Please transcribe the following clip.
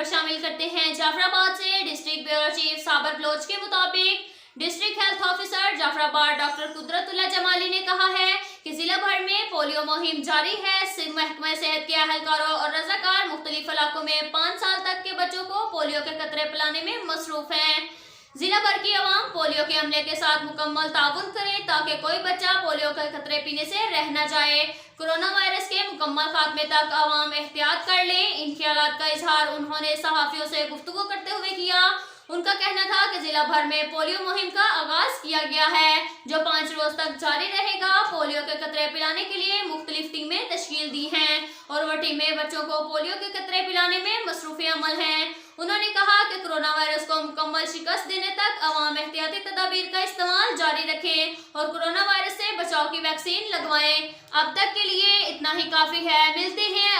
खबर शामिल करते हैं जाफराबाद से। डिस्ट्रिक्ट ब्यूरो चीफ साबर बलोच के मुताबिक district health officer Jafrabad doctor Qudratullah Jamali ने कहा है कि जिला भर में पोलियो मुहिम जारी है। महकमा सेहत के अहलकारों और रजाकार मुख्तलिफ इलाकों में 5 साल तक के बच्चों को पोलियो के कतरे पिलाने में मसरूफ हैं। जिला भर की आवाम पोलियो के अमले के साथ मुकम्मल ताउन करे ताकि कोई बच्चा पोलियो के खतरे पीने से रह न जाए। कोरोना वायरस के मुकम्मल खात्मे तक आवाम एहतियात कर ले। इन ख्यालात का इजहार उन्होंने सहाफियों से गुफ्तगू करते हुए किया। उनका कहना था कि जिला भर में पोलियो मुहिम का आगाज किया गया है जो 5 रोज तक जारी रहेगा। पोलियो के कतरे पिलाने के लिए मुख्तलिफ टीमें तश्कील दी हैं और वो टीमें बच्चों को पोलियो के कतरे पिलाने में मसरूफ अमल हैं। उन्होंने कहा कि कोरोना वायरस को मुकम्मल शिकस्त देने तक अवाम एहतियाती तदाबीर का इस्तेमाल जारी रखें और कोरोना वायरस से बचाव की वैक्सीन लगवाएं। अब तक के लिए इतना ही काफी है। मिलते हैं